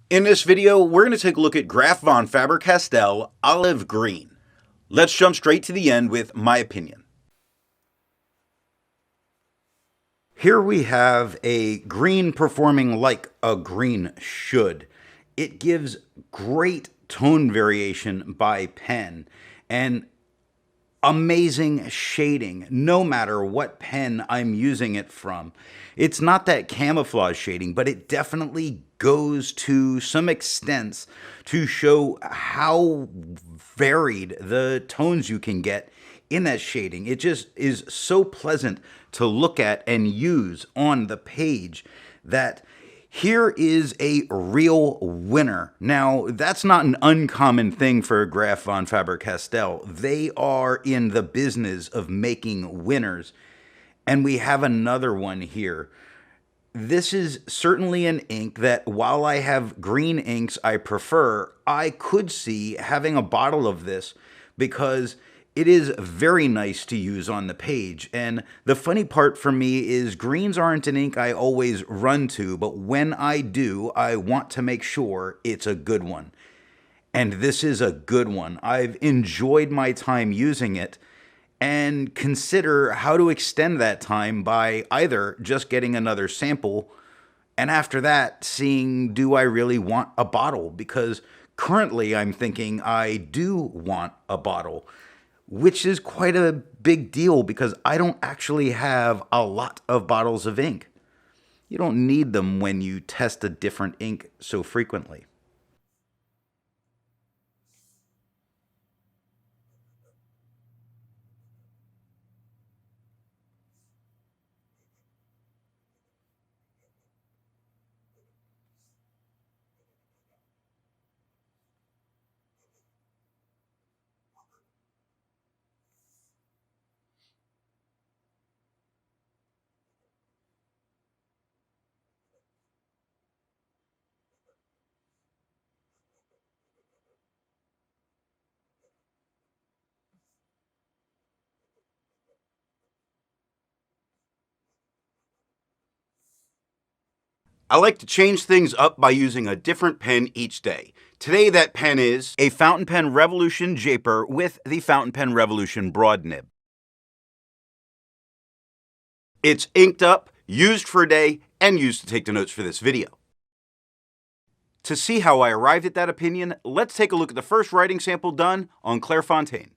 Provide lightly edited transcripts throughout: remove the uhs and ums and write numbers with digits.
In this video, we're going to take a look at Graf von Faber Castelle Olive Green. Let's jump straight to the end with my opinion. Here we have a green performing like a green should. It gives great tone variation by pen and amazing shading no matter what pen I'm using it from. It's not that camouflage shading, but it definitely goes to some extents to show how varied the tones you can get in that shading. It just is so pleasant to look at and use on the page that here is a real winner. Now, that's not an uncommon thing for Graf von Faber Castelle. They are in the business of making winners. And we have another one here. This is certainly an ink that, while I have green inks I prefer, I could see having a bottle of this because it is very nice to use on the page. And the funny part for me is greens aren't an ink I always run to, but when I do, I want to make sure it's a good one. And this is a good one. I've enjoyed my time using it and consider how to extend that time by either just getting another sample and after that seeing, do I really want a bottle? Because currently I'm thinking I do want a bottle, which is quite a big deal because I don't actually have a lot of bottles of ink. You don't need them when you test a different ink so frequently. I like to change things up by using a different pen each day. Today that pen is a Fountain Pen Revolution Japer with the Fountain Pen Revolution broad nib. It's inked up, used for a day, and used to take the notes for this video. To see how I arrived at that opinion, let's take a look at the first writing sample done on Clairfontaine.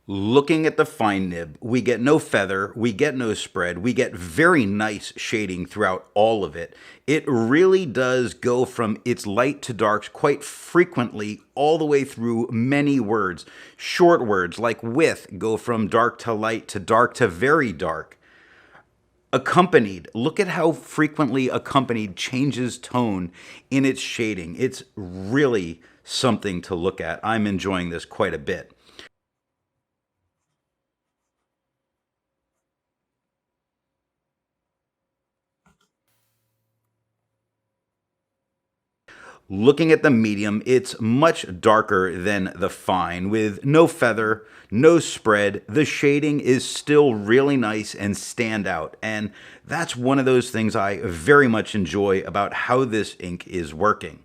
Looking at the fine nib, we get no feather, we get no spread, we get very nice shading throughout all of it. It really does go from its light to darks quite frequently all the way through many words. Short words like with go from dark to light to dark to very dark. Accompanied, look at how frequently accompanied changes tone in its shading. It's really something to look at. I'm enjoying this quite a bit. Looking at the medium, it's much darker than the fine, with no feather, no spread. The shading is still really nice and stand out, and that's one of those things I very much enjoy about how this ink is working.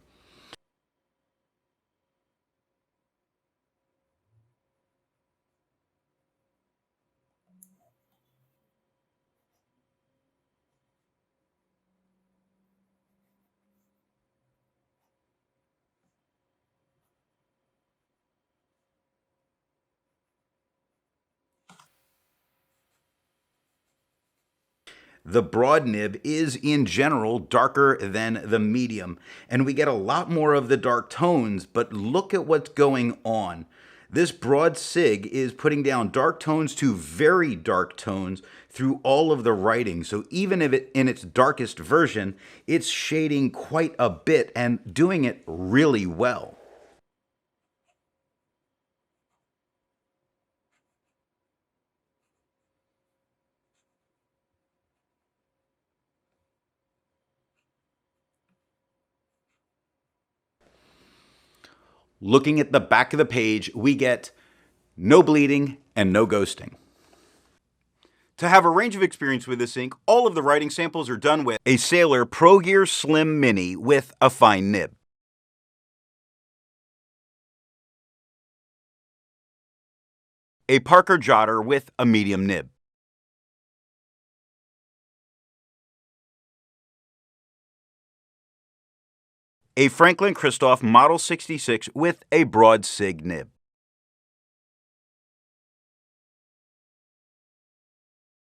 The broad nib is in general darker than the medium, and we get a lot more of the dark tones, but look at what's going on. This broad sig is putting down dark tones to very dark tones through all of the writing. So even if it in its darkest version, it's shading quite a bit and doing it really well. Looking at the back of the page, we get no bleeding and no ghosting. To have a range of experience with this ink, all of the writing samples are done with a Sailor Pro Gear Slim Mini with a fine nib, a Parker Jotter with a medium nib, a Franklin Christoph Model 66 with a broad sig nib.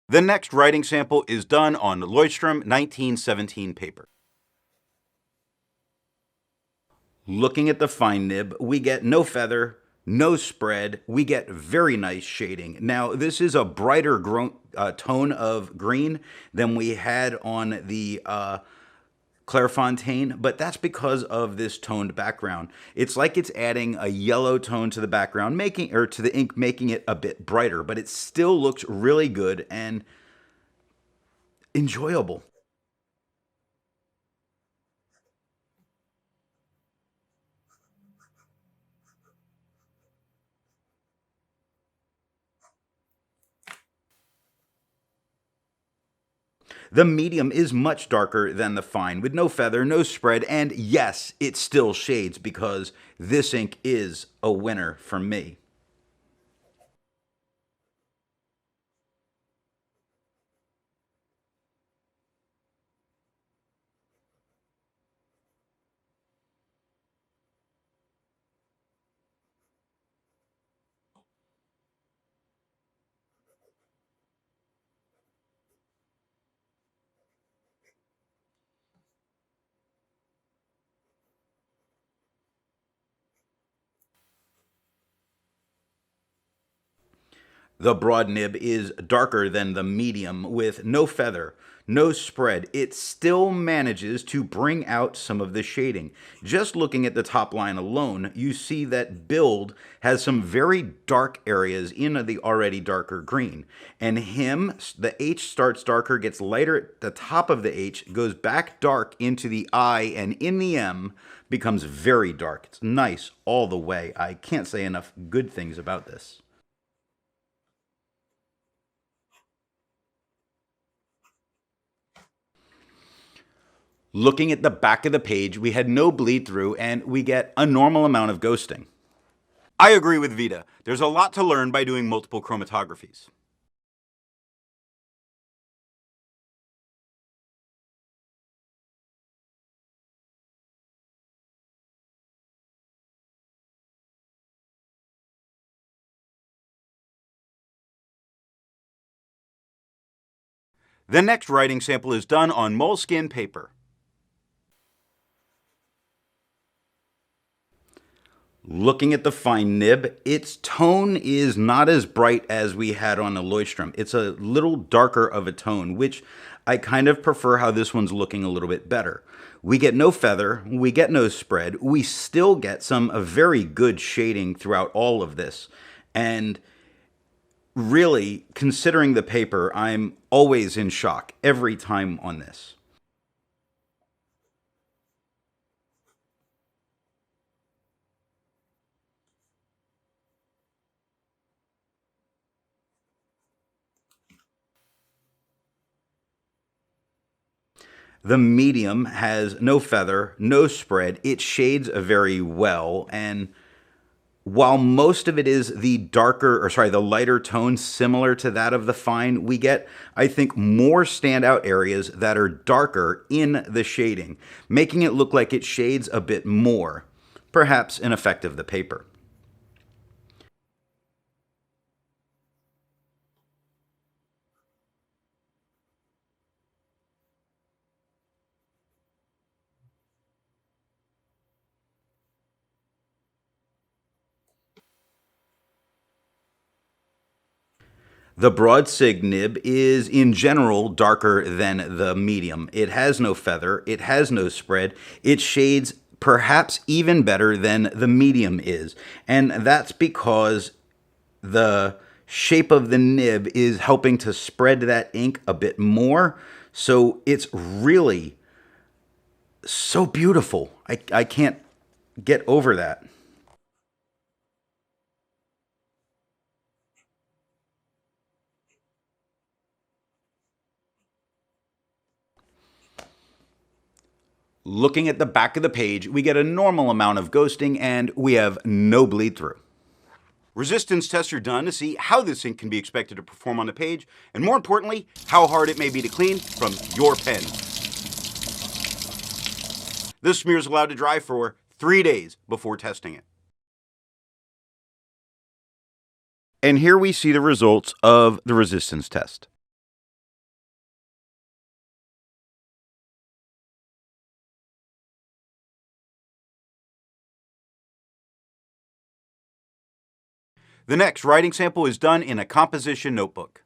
The next writing sample is done on Leuchtterm 1917 paper. Looking at the fine nib, we get no feather, no spread, we get very nice shading. Now, this is a brighter tone of green than we had on the Clairfontaine, but that's because of this toned background. It's like it's adding a yellow tone to the background, to the ink, making it a bit brighter, but it still looks really good and enjoyable. The medium is much darker than the fine, with no feather, no spread, and yes, it still shades because this ink is a winner for me. The broad nib is darker than the medium with no feather, no spread. It still manages to bring out some of the shading. Just looking at the top line alone, you see that build has some very dark areas in the already darker green. And him, the H starts darker, gets lighter at the top of the H, goes back dark into the I, and in the M becomes very dark. It's nice all the way. I can't say enough good things about this. Looking at the back of the page, we had no bleed through and we get a normal amount of ghosting. I agree with Vita. There's a lot to learn by doing multiple chromatographies. The next writing sample is done on Moleskine paper. Looking at the fine nib, its tone is not as bright as we had on the Leuchtterm. It's a little darker of a tone, which I kind of prefer how this one's looking a little bit better. We get no feather, we get no spread, we still get some very good shading throughout all of this. And really, considering the paper, I'm always in shock every time on this. The medium has no feather, no spread. It shades very well, and while most of it is the lighter tone similar to that of the fine, we get, I think, more standout areas that are darker in the shading, making it look like it shades a bit more, perhaps an effect of the paper. The broad sig nib is in general darker than the medium. It has no feather, it has no spread, it shades perhaps even better than the medium is. And that's because the shape of the nib is helping to spread that ink a bit more. So it's really so beautiful. I can't get over that. Looking at the back of the page, we get a normal amount of ghosting and we have no bleed through. Resistance tests are done to see how this ink can be expected to perform on the page, and more importantly, how hard it may be to clean from your pen. This smear is allowed to dry for 3 days before testing it. And here we see the results of the resistance test. The next writing sample is done in a composition notebook.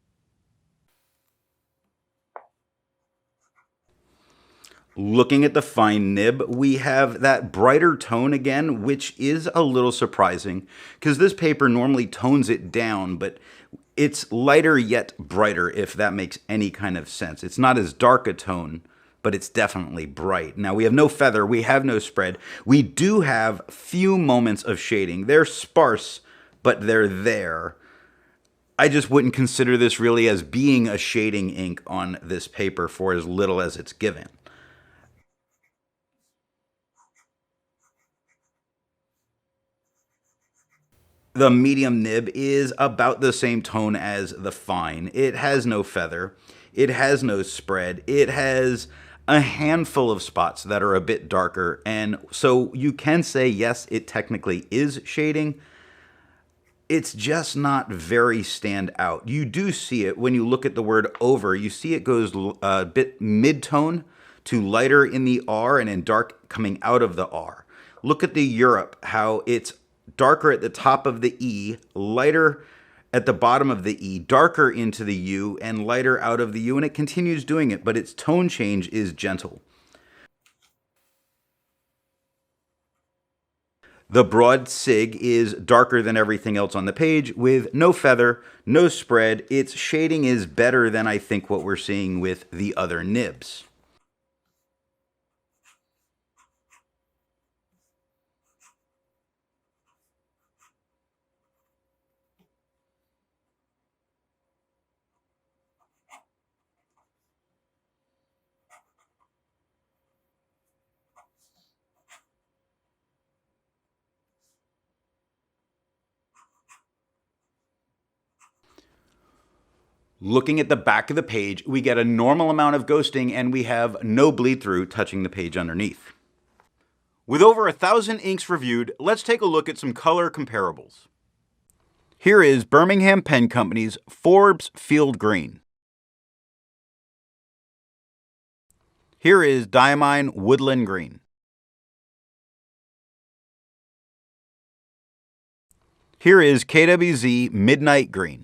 Looking at the fine nib, we have that brighter tone again, which is a little surprising because this paper normally tones it down, but it's lighter yet brighter, if that makes any kind of sense. It's not as dark a tone, but it's definitely bright. Now, we have no feather, we have no spread. We do have few moments of shading. They're sparse, but they're there. I just wouldn't consider this really as being a shading ink on this paper for as little as it's given. The medium nib is about the same tone as the fine. It has no feather. It has no spread. It has a handful of spots that are a bit darker. And so you can say, yes, it technically is shading. It's just not very stand out. You do see it when you look at the word over. You see it goes a bit mid-tone to lighter in the R and in dark coming out of the R. Look at the Europe, how it's darker at the top of the E, lighter at the bottom of the E, darker into the U, and lighter out of the U, and it continues doing it, but its tone change is gentle. The broad sig is darker than everything else on the page with no feather, no spread. Its shading is better than I think what we're seeing with the other nibs. Looking at the back of the page, we get a normal amount of ghosting and we have no bleed through touching the page underneath. With over 1,000 inks reviewed, let's take a look at some color comparables. Here is Birmingham Pen Company's Forbes Field Green. Here is Diamine Woodland Green. Here is KWZ Midnight Green.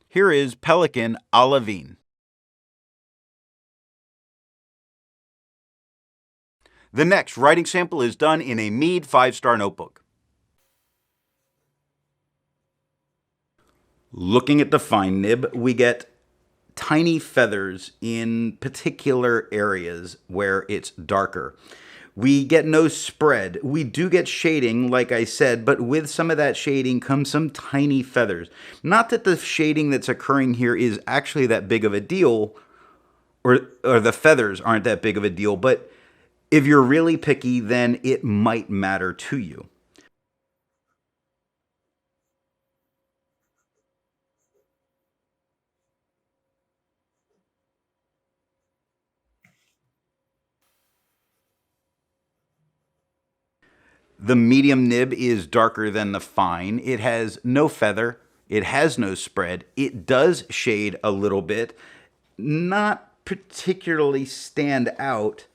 Here is Pelican Olivine. The next writing sample is done in a Mead 5-star notebook. Looking at the fine nib, we get tiny feathers in particular areas where it's darker. We get no spread. We do get shading, like I said, but with some of that shading comes some tiny feathers. Not that the shading that's occurring here is actually that big of a deal, or the feathers aren't that big of a deal, but if you're really picky, then it might matter to you. The medium nib is darker than the fine. It has no feather. It has no spread. It does shade a little bit. Not particularly stand out.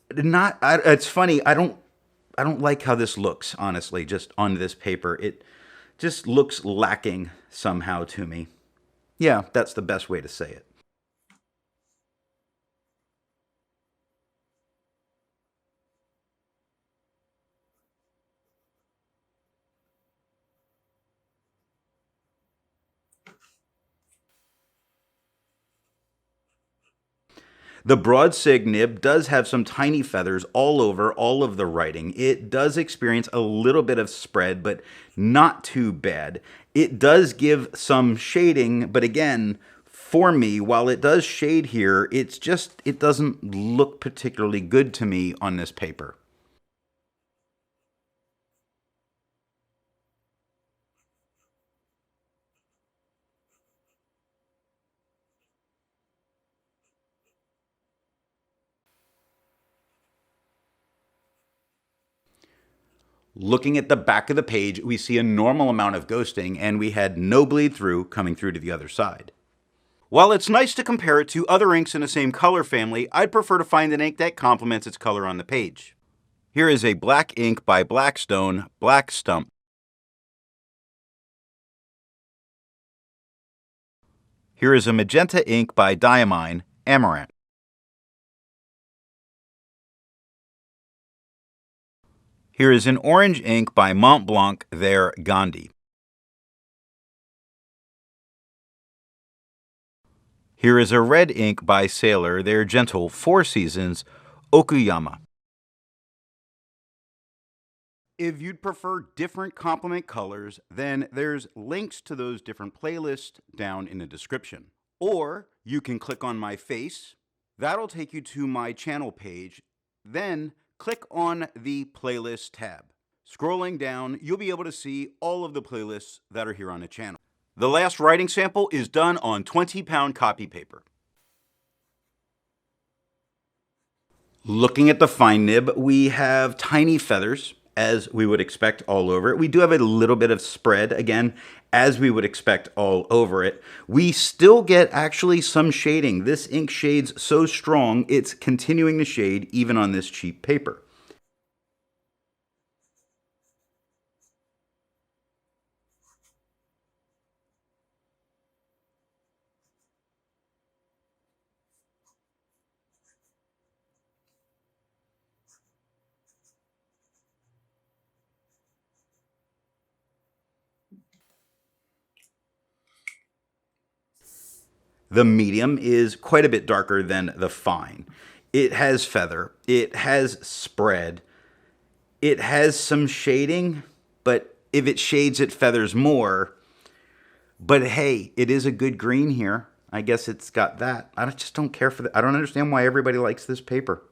It's funny. I don't like how this looks, honestly, just on this paper. It just looks lacking somehow to me. Yeah, that's the best way to say it. The broad sig nib does have some tiny feathers all over all of the writing. It does experience a little bit of spread, but not too bad. It does give some shading, but again, for me, while it does shade here, it doesn't look particularly good to me on this paper. Looking at the back of the page, we see a normal amount of ghosting, and we had no bleed through coming through to the other side. While it's nice to compare it to other inks in the same color family, I'd prefer to find an ink that complements its color on the page. Here is a black ink by Blackstone, Black Stump. Here is a magenta ink by Diamine, Amaranth. Here is an orange ink by Mont Blanc, their Gandhi. Here is a red ink by Sailor, their gentle Four Seasons, Okuyama. If you'd prefer different complement colors, then there's links to those different playlists down in the description. Or you can click on my face. That'll take you to my channel page. Then click on the playlist tab. Scrolling down, you'll be able to see all of the playlists that are here on the channel. The last writing sample is done on 20-pound copy paper. Looking at the fine nib, we have tiny feathers, as we would expect all over it. We do have a little bit of spread, again, as we would expect all over it. We still get actually some shading. This ink shades so strong, it's continuing to shade even on this cheap paper. The medium is quite a bit darker than the fine. It has feather, it has spread, it has some shading, but if it shades, it feathers more. But hey, it is a good green here. I guess it's got that. I just don't care for that. I don't understand why everybody likes this paper.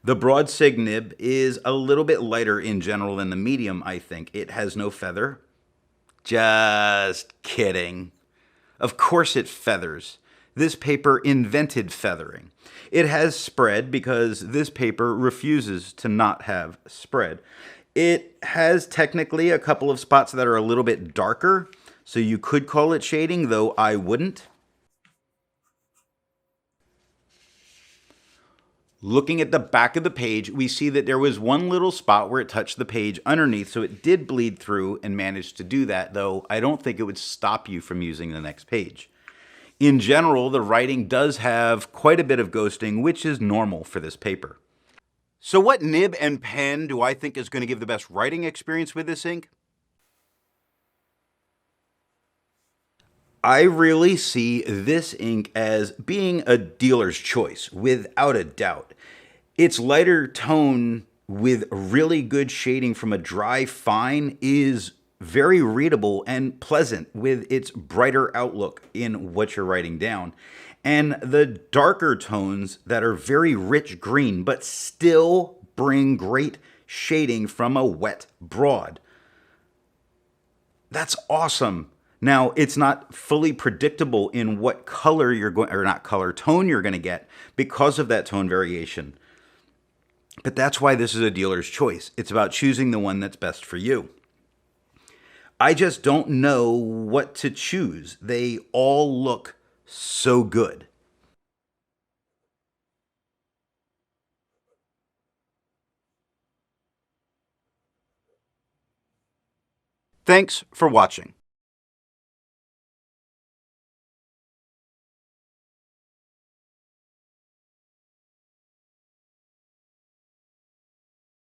The broad sig nib is a little bit lighter in general than the medium, I think. It has no feather. Just kidding. Of course it feathers. This paper invented feathering. It has spread because this paper refuses to not have spread. It has technically a couple of spots that are a little bit darker, so you could call it shading, though I wouldn't. Looking at the back of the page, we see that there was one little spot where it touched the page underneath, so it did bleed through and managed to do that, though I don't think it would stop you from using the next page. In general, the writing does have quite a bit of ghosting, which is normal for this paper. So what nib and pen do I think is going to give the best writing experience with this ink? I really see this ink as being a dealer's choice, without a doubt. Its lighter tone with really good shading from a dry fine is very readable and pleasant with its brighter outlook in what you're writing down. And the darker tones that are very rich green, but still bring great shading from a wet broad. That's awesome. Now, it's not fully predictable in what color you're going, or not color, tone you're going to get because of that tone variation. But that's why this is a dealer's choice. It's about choosing the one that's best for you. I just don't know what to choose. They all look so good. Thanks for watching.